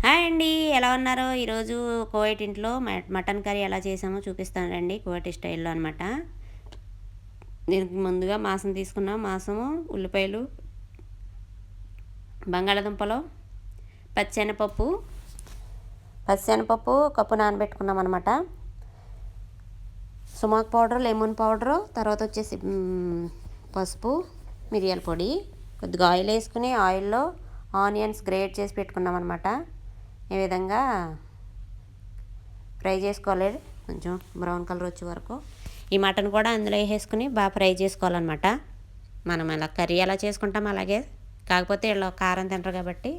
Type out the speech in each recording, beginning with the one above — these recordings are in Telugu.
హాయ్ అండి, ఎలా ఉన్నారో? ఈరోజు కువైట్ ఇంట్లో మటన్ కర్రీ ఎలా చేసామో చూపిస్తానండి, కువైట్ స్టైల్లో అనమాట. దీనికి ముందుగా మాంసం తీసుకున్నాం. మాంసము, ఉల్లిపాయలు, బంగాళాదుంపలు, పచ్చెనపప్పు కప్పు నానబెట్టుకున్నాం అనమాట. సుమాక్ పౌడర్, లెమన్ పౌడరు, తర్వాత వచ్చేసి పసుపు, మిరియాల పొడి, కొద్దిగా ఆయిల్ వేసుకుని ఆయిల్లో ఆనియన్స్ గ్రేట్ చేసి పెట్టుకున్నాం అనమాట. ఈ విధంగా ఫ్రై చేసుకోవాలి, కొంచెం బ్రౌన్ కలర్ వచ్చే వరకు. ఈ మటన్ కూడా అందులో వేసేసుకుని బాగా ఫ్రై చేసుకోవాలన్నమాట. మనం ఎలా కర్రీ ఎలా చేసుకుంటాం అలాగే, కాకపోతే ఇలా కారం తింటారు కాబట్టి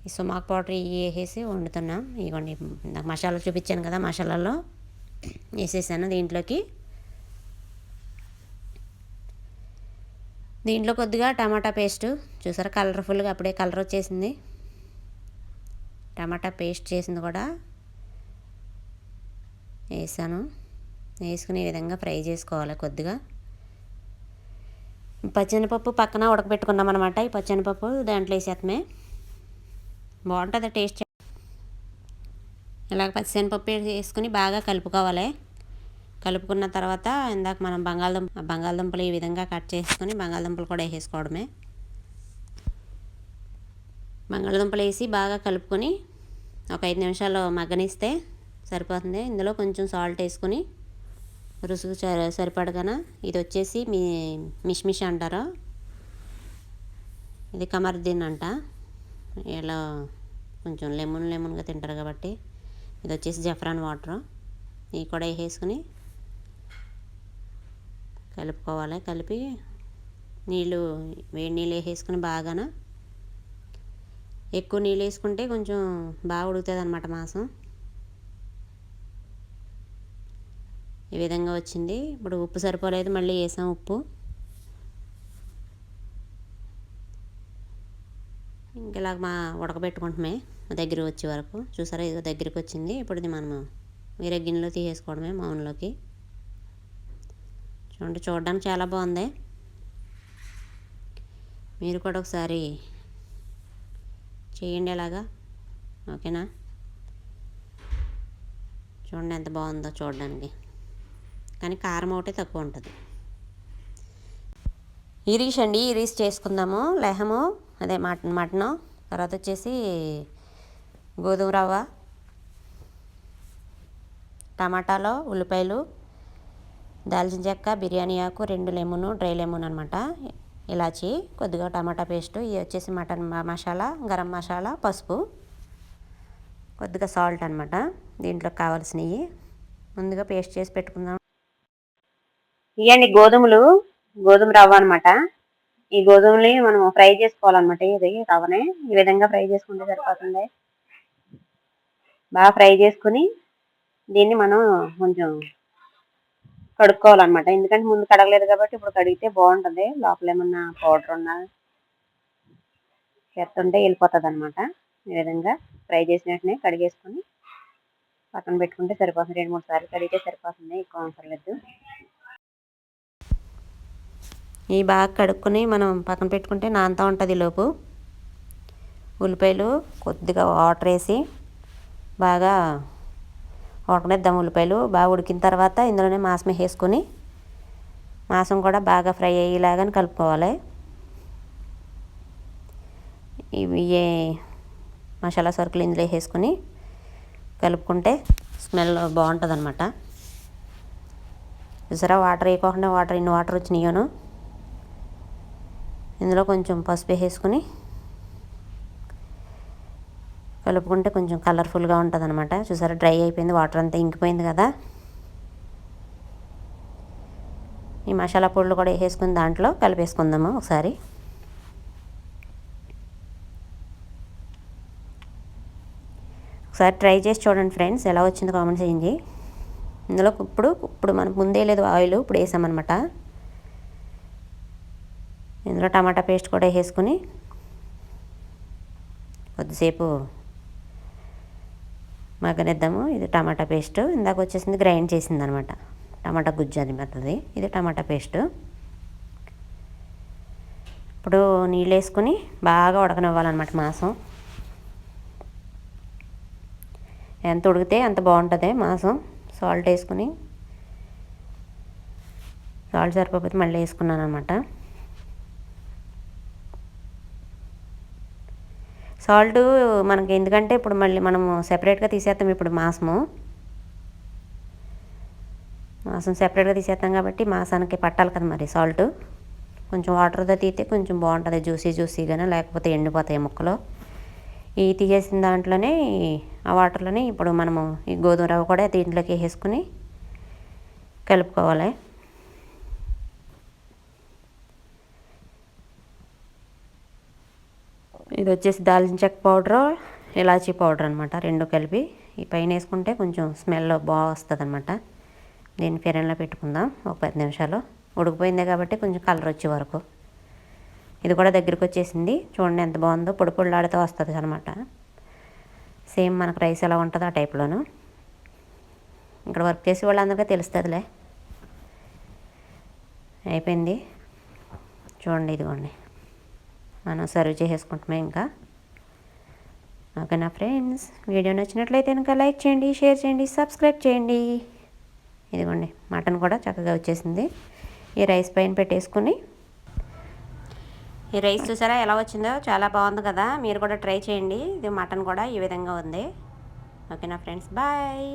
ఈ సుమాక్ పౌడర్ ఇవి వేసేసి వండుతున్నాం. ఇదిగోండి, నాకు మసాలా చూపించాను కదా, మసాలాలో వేసేసాను. దీంట్లో కొద్దిగా టమాటా పేస్ట్, చూసారా కలర్ఫుల్గా అప్పుడే కలర్ వచ్చేసింది. టమాటా పేస్ట్ చేసింది కూడా వేసాను. వేసుకుని ఈ విధంగా ఫ్రై చేసుకోవాలి. కొద్దిగా పచ్చెనపప్పు పక్కన ఉడకబెట్టుకున్నాం అనమాట. ఈ పచ్చెనపప్పు దాంట్లో వేసేత్తమే బాగుంటుంది టేస్ట్. ఇలాగ పచ్చెనపప్పు వేసుకుని బాగా కలుపుకోవాలి. కలుపుకున్న తర్వాత ఇందాక మనం బంగాళదుంపలు ఈ విధంగా కట్ చేసుకుని బంగాళదుంపలు కూడా వేసేసుకోవడమే. బంగాళదుంపలు వేసి బాగా కలుపుకొని ఒక 5 నిమిషాలు మగ్గనిస్తే సరిపోతుంది. ఇందులో కొంచెం సాల్ట్ వేసుకుని రుసుగు సరిపడగాన, ఇది వచ్చేసి మిష్మిష్ అంటారు, ఇది కమర్దీన్ అంట. ఇలా కొంచెం లెమన్గా తింటారు కాబట్టి ఇది వచ్చేసి జఫ్రాన్ వాటర్. ఇవి కూడా వేసేసుకుని కలుపుకోవాలి. కలిపి వేడి నీళ్ళు వేసేసుకుని బాగాన, ఎక్కువ నీళ్ళు వేసుకుంటే కొంచెం బాగా ఉడుకుతుంది అన్నమాట మాంసం. ఈ విధంగా వచ్చింది. ఇప్పుడు ఉప్పు సరిపోలేదు, మళ్ళీ వేసాం ఉప్పు. ఇంకెలాగ ఉడకబెట్టుకుంటామే దగ్గర వచ్చే వరకు. చూసారా, ఇది దగ్గరికి వచ్చింది. ఇప్పుడు ఇది మనము వేరే గిన్నెలో తీసేసుకోవడమే మౌన్లోకి. చూడడానికి చాలా బాగుంది. మీరు కూడా ఒకసారి చేయండి అలాగా, ఓకేనా? చూడండి ఎంత బాగుందో చూడడానికి, కానీ కారం ఒకటే తక్కువ ఉంటుంది. ఇరీస్ చేసుకుందాము. లెహము అదే మటను, తర్వాత వచ్చేసి గోధుమ రవ్వ, టమాటాలో, ఉల్లిపాయలు, దాల్చిన చెక్క, బిర్యానీ ఆకు, 2 లెమను, డ్రై లెమన్ అనమాట, ఇలాచి, కొద్దిగా టమాటా పేస్టు, ఇవి వచ్చేసి మటన్ మసాలా, గరం మసాలా, పసుపు, కొద్దిగా సాల్ట్ అనమాట. దీంట్లో కావాల్సినవి ముందుగా పేస్ట్ చేసి పెట్టుకుందాం. ఇవన్నీ గోధుమ రవ్వ అనమాట. ఈ గోధుమని మనం ఫ్రై చేసుకోవాలన్నమాట. ఇది రవ్వనే ఈ విధంగా ఫ్రై చేసుకుంటే సరిపోతుంది. బాగా ఫ్రై చేసుకుని దీన్ని మనం కొంచెం కడుక్కోవాలన్నమాట. ఎందుకంటే ముందు కడగలేదు కాబట్టి ఇప్పుడు కడిగితే బాగుంటుంది. లోపల ఏమన్నా పౌడర్ ఉన్నా చెత్త ఉంటే వెళ్ళిపోతుంది అనమాట. ఈ విధంగా ఫ్రై చేసినట్టునే కడిగేసుకొని పక్కన పెట్టుకుంటే సరిపోతుంది. 2-3 సార్లు కడిగితే సరిపోతుంది, ఎక్కువ అవసరం లేదు. ఇవి బాగా కడుక్కొని మనం పక్కన పెట్టుకుంటే నాంతా ఉంటుంది. లోపు ఉల్లిపాయలు కొద్దిగా వాటర్ వేసి బాగా ఉడకనిద్దాం. ఉల్లిపాయలు బాగా ఉడికిన తర్వాత ఇందులోనే మాంసం వేసుకొని మాంసం కూడా బాగా ఫ్రై అయ్యేలాగా కలుపుకోవాలి. ఇవి మసాలా సరుకులు ఇందులో వేసుకొని కలుపుకుంటే స్మెల్ బాగుంటుంది అనమాట. చూసారా, ఇన్ని వాటర్ వచ్చినాయను. ఇందులో కొంచెం పసుపు వేసుకొని కలుపుకుంటే కొంచెం కలర్ఫుల్గా ఉంటుంది అనమాట. చూసారా, డ్రై అయిపోయింది, వాటర్ అంతా ఇంకిపోయింది కదా. ఈ మసాలా పొడులు కూడా వేసుకుని దాంట్లో కలిపేసుకుందాము ఒకసారి. ఒకసారి ట్రై చేసి చూడండి ఫ్రెండ్స్, ఎలా వచ్చిందో కామెంట్ చేయండి. ఇందులో ఇప్పుడు మనకు ముందే లేదు ఆయిల్, ఇప్పుడు వేసామన్నమాట. ఇందులో టమాటా పేస్ట్ కూడా వేసుకుని కొద్దిసేపు మగ్గనిద్దాము. ఇది టమాటా పేస్ట్ ఇందాక వచ్చేసింది, గ్రైండ్ చేసింది అనమాట. టమాటా గుజ్జు అది మెత్తది, ఇది టమాటా పేస్ట్. ఇప్పుడు నీళ్ళు వేసుకుని బాగా ఉడకనివ్వాలన్నమాట మాంసం. ఎంత ఉడికితే అంత బాగుంటుంది మాంసం. సాల్ట్ వేసుకుని, సాల్ట్ సరిపోతే మళ్ళీ వేసుకున్నాను అనమాట. సాల్ట్ మనకి ఎందుకంటే ఇప్పుడు మళ్ళీ మనము సెపరేట్గా తీసేస్తాం. ఇప్పుడు మాంసం సెపరేట్గా తీసేస్తాం కాబట్టి మాంసానికి పట్టాలి కదా మరి సాల్ట్. కొంచెం వాటర్తో తీస్తే కొంచెం బాగుంటుంది, జ్యూసీగానే, లేకపోతే ఎండిపోతాయి ముక్కలు. ఈ తీసేసిన దాంట్లోనే, ఆ వాటర్లోనే ఇప్పుడు మనము ఈ గోధుమ రవ్వ కూడా దీంట్లోకి వేసుకుని కలుపుకోవాలి. ఇది వచ్చేసి దాల్చిన చెక్క పౌడరు, ఇలాచీ పౌడర్ అనమాట, రెండు కలిపి ఈ పైన వేసుకుంటే కొంచెం స్మెల్ బాగా వస్తుంది అనమాట. దీన్ని ఫెరన్లో పెట్టుకుందాం ఒక 10 నిమిషాలు. ఉడికిపోయిందే కాబట్టి కొంచెం కలర్ వచ్చే వరకు. ఇది కూడా దగ్గరికి వచ్చేసింది, చూడండి ఎంత బాగుందో, పొడి పొడిలాడుతూ వస్తుంది అనమాట. సేమ్ మనకు రైస్ ఎలా ఉంటుందో ఆ టైప్లోను. ఇక్కడ వర్క్ చేసే వాళ్ళందరికీ తెలుస్తుందిలే. అయిపోయింది చూడండి, ఇదిగోండి మనం సర్వ్ చేసేసుకుంటామే ఇంకా. ఓకేనా ఫ్రెండ్స్, వీడియో నచ్చినట్లయితే కనుక లైక్ చేయండి, షేర్ చేయండి, సబ్స్క్రైబ్ చేయండి. ఇదిగోండి మటన్ కూడా చక్కగా వచ్చేసింది. ఈ రైస్ పైన పెట్టేసుకుని, ఈ రైస్ చూసారా ఎలా వచ్చిందో, చాలా బాగుంది కదా. మీరు కూడా ట్రై చేయండి. ఇది మటన్ కూడా ఈ విధంగా ఉంది. ఓకేనా ఫ్రెండ్స్, బాయ్.